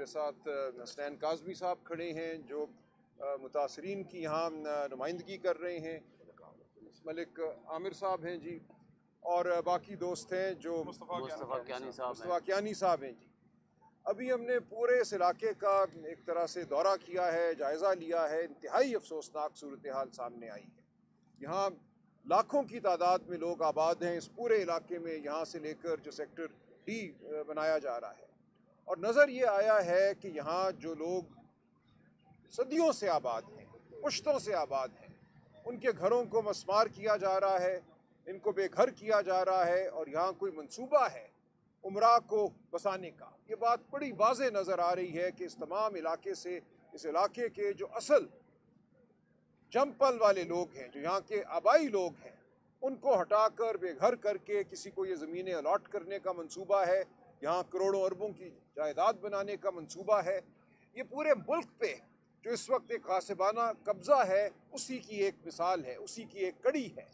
میرے ساتھ حسنین کاظمی صاحب کھڑے ہیں جو متاثرین کی یہاں نمائندگی کر رہے ہیں، ملک عامر صاحب ہیں جی، اور باقی دوست ہیں جو مصطفیٰ کیانی صاحب ہیں جی۔ ابھی ہم نے پورے اس علاقے کا ایک طرح سے دورہ کیا ہے، جائزہ لیا ہے، انتہائی افسوسناک صورتحال سامنے آئی ہے۔ یہاں لاکھوں کی تعداد میں لوگ آباد ہیں اس پورے علاقے میں، یہاں سے لے کر جو سیکٹر ڈی بنایا جا رہا ہے، اور نظر یہ آیا ہے کہ یہاں جو لوگ صدیوں سے آباد ہیں، پشتوں سے آباد ہیں، ان کے گھروں کو مسمار کیا جا رہا ہے، ان کو بے گھر کیا جا رہا ہے، اور یہاں کوئی منصوبہ ہے عمرہ کو بسانے کا۔ یہ بات بڑی واضح نظر آ رہی ہے کہ اس تمام علاقے سے، اس علاقے کے جو اصل جمپل والے لوگ ہیں، جو یہاں کے آبائی لوگ ہیں، ان کو ہٹا کر بے گھر کر کے کسی کو یہ زمینیں الاٹ کرنے کا منصوبہ ہے، یہاں کروڑوں اربوں کی جائیداد بنانے کا منصوبہ ہے۔ یہ پورے ملک پہ جو اس وقت ایک غاصبانہ قبضہ ہے، اسی کی ایک مثال ہے، اسی کی ایک کڑی ہے۔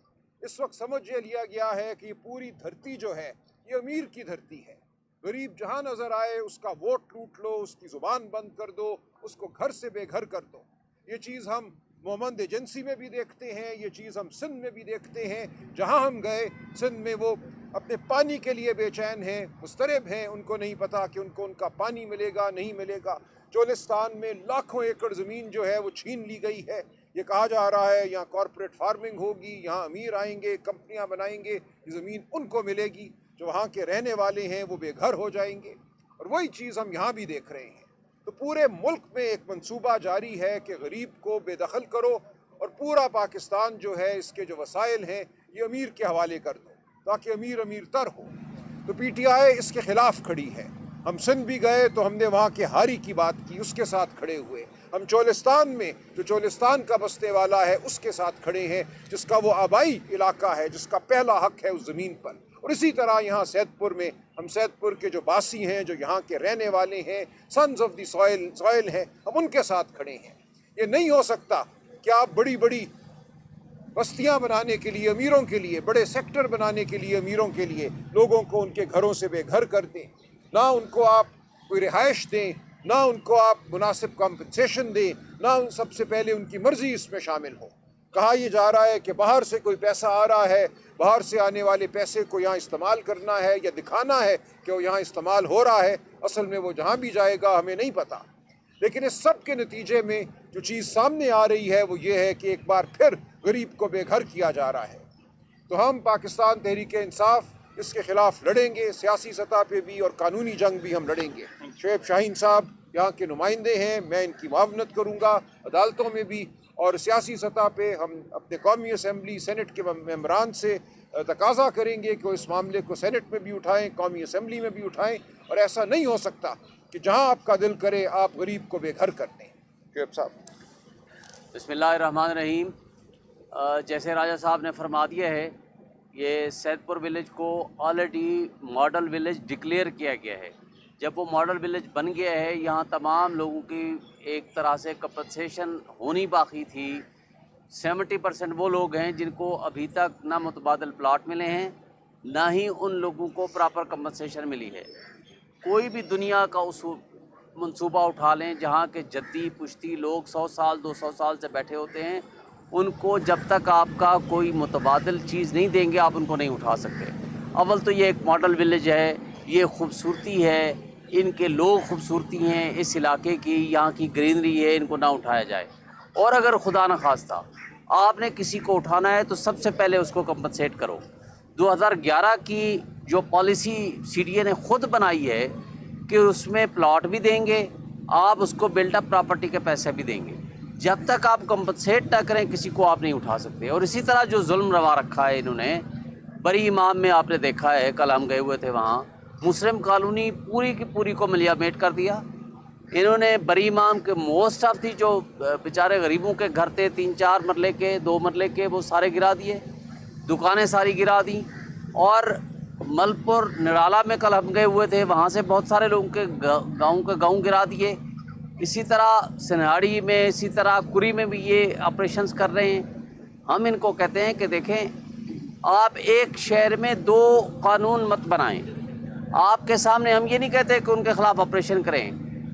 اس وقت سمجھ یہ لیا گیا ہے کہ یہ پوری دھرتی جو ہے یہ امیر کی دھرتی ہے، غریب جہاں نظر آئے اس کا ووٹ لوٹ لو، اس کی زبان بند کر دو، اس کو گھر سے بے گھر کر دو۔ یہ چیز ہم مومند ایجنسی میں بھی دیکھتے ہیں، یہ چیز ہم سندھ میں بھی دیکھتے ہیں۔ جہاں ہم گئے سندھ میں وہ اپنے پانی کے لیے بے چین ہیں، مضطرب ہیں، ان کو نہیں پتا کہ ان کو ان کا پانی ملے گا نہیں ملے گا۔ چولستان میں لاکھوں ایکڑ زمین جو ہے وہ چھین لی گئی ہے۔ یہ کہا جا رہا ہے یہاں کارپوریٹ فارمنگ ہوگی، یہاں امیر آئیں گے، کمپنیاں بنائیں گے، یہ زمین ان کو ملے گی، جو وہاں کے رہنے والے ہیں وہ بے گھر ہو جائیں گے۔ اور وہی چیز ہم یہاں بھی دیکھ رہے ہیں۔ تو پورے ملک میں ایک منصوبہ جاری ہے کہ غریب کو بے دخل کرو، اور پورا پاکستان جو ہے اس کے جو وسائل ہیں یہ امیر کے حوالے کر دو تاکہ امیر امیر تر ہو۔ تو پی ٹی آئی اس کے خلاف کھڑی ہے۔ ہم سندھ بھی گئے تو ہم نے وہاں کے ہاری کی بات کی، اس کے ساتھ کھڑے ہوئے۔ ہم چولستان میں جو چولستان کا بستے والا ہے اس کے ساتھ کھڑے ہیں، جس کا وہ آبائی علاقہ ہے، جس کا پہلا حق ہے اس زمین پر۔ اور اسی طرح یہاں سید پور میں ہم سید پور کے جو باسی ہیں، جو یہاں کے رہنے والے ہیں، سنز آف دی سوائل ہیں، ہم ان کے ساتھ کھڑے ہیں۔ یہ نہیں ہو سکتا کہ آپ بڑی بڑی بستیاں بنانے کے لیے امیروں کے لیے، بڑے سیکٹر بنانے کے لیے امیروں کے لیے لوگوں کو ان کے گھروں سے بے گھر کر دیں، نہ ان کو آپ کوئی رہائش دیں، نہ ان کو آپ مناسب کمپنسیشن دیں، نہ سب سے پہلے ان کی مرضی اس میں شامل ہو۔ کہا یہ جا رہا ہے کہ باہر سے کوئی پیسہ آ رہا ہے، باہر سے آنے والے پیسے کو یہاں استعمال کرنا ہے یا دکھانا ہے کہ وہ یہاں استعمال ہو رہا ہے، اصل میں وہ جہاں بھی جائے گا ہمیں نہیں پتہ۔ لیکن اس سب کے نتیجے میں جو چیز سامنے آ رہی ہے وہ یہ ہے کہ ایک بار پھر غریب کو بے گھر کیا جا رہا ہے۔ تو ہم پاکستان تحریک انصاف اس کے خلاف لڑیں گے، سیاسی سطح پہ بھی اور قانونی جنگ بھی ہم لڑیں گے۔ شعیب شاہین صاحب یہاں کے نمائندے ہیں، میں ان کی معاونت کروں گا عدالتوں میں بھی، اور سیاسی سطح پہ ہم اپنے قومی اسمبلی سینٹ کے ممبران سے تقاضا کریں گے کہ وہ اس معاملے کو سینٹ میں بھی اٹھائیں، قومی اسمبلی میں بھی اٹھائیں، اور ایسا نہیں ہو سکتا کہ جہاں آپ کا دل کرے آپ غریب کو بے گھر کر دیں۔ شعیب صاحب۔ بسم اللہ الرحمن الرحیم۔ جیسے راجہ صاحب نے فرما دیا ہے، یہ سید پور ولیج کو آلریڈی ماڈل ولیج ڈکلیئر کیا گیا ہے۔ جب وہ ماڈل ولیج بن گیا ہے، یہاں تمام لوگوں کی ایک طرح سے کمپنسیشن ہونی باقی تھی۔ 70% وہ لوگ ہیں جن کو ابھی تک نہ متبادل پلاٹ ملے ہیں، نہ ہی ان لوگوں کو پراپر کمپنسیشن ملی ہے۔ کوئی بھی دنیا کا منصوبہ اٹھا لیں، جہاں کے جدی پشتی لوگ 100 سال 200 سال سے بیٹھے ہوتے ہیں، ان کو جب تک آپ کا کوئی متبادل چیز نہیں دیں گے آپ ان کو نہیں اٹھا سکتے۔ اول تو یہ ایک ماڈل ولیج ہے، یہ خوبصورتی ہے، ان کے لوگ خوبصورتی ہیں، اس علاقے کی یہاں کی گرینری ہے، ان کو نہ اٹھایا جائے۔ اور اگر خدا نخواستہ آپ نے کسی کو اٹھانا ہے تو سب سے پہلے اس کو کمپنسیٹ کرو۔ 2011 کی جو پالیسی سی ڈی اے نے خود بنائی ہے کہ اس میں پلاٹ بھی دیں گے، آپ اس کو بلڈ اپ پراپرٹی کے پیسے بھی دیں گے۔ جب تک آپ کمپنسیٹ نہ کریں کسی کو آپ نہیں اٹھا سکتے۔ اور اسی طرح جو ظلم روا رکھا ہے انہوں نے، بری امام میں آپ نے دیکھا ہے، کل ہم گئے ہوئے تھے وہاں، مسلم کالونی پوری کی پوری کو ملیامیٹ کر دیا انہوں نے۔ بری امام کے موسٹ آف دی جو بیچارے غریبوں کے گھر تھے 3-4 مرلے کے 2 مرلے کے، وہ سارے گرا دیے، دکانیں ساری گرا دیں۔ اور ملپور نرالا میں کل ہم گئے ہوئے تھے، وہاں سے بہت سارے لوگوں کے گاؤں گرا دیے۔ اسی طرح سنہاڑی میں، اسی طرح کری میں بھی یہ آپریشنز کر رہے ہیں۔ ہم ان کو کہتے ہیں کہ دیکھیں، آپ ایک شہر میں 2 قانون مت بنائیں۔ آپ کے سامنے ہم یہ نہیں کہتے کہ ان کے خلاف آپریشن کریں،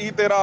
E13,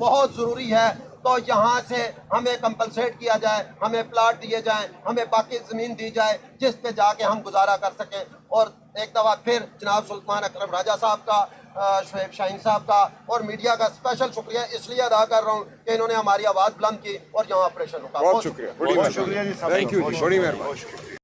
بہت ضروری ہے، تو یہاں سے ہمیں کمپنسیٹ کیا جائے، ہمیں پلاٹ دیے جائیں، ہمیں باقی زمین دی جائے جس پہ جا کے ہم گزارا کر سکیں۔ اور ایک دفعہ پھر جناب سلطان اکرم راجہ صاحب کا، شعیب شاہین صاحب کا اور میڈیا کا اسپیشل شکریہ اس لیے ادا کر رہا ہوں کہ انہوں نے ہماری آواز بلند کی اور یہاں آپریشن رکا۔ بہت شکریہ، بڑی مہربانی، تھینک یو جی، بڑی مہربانی۔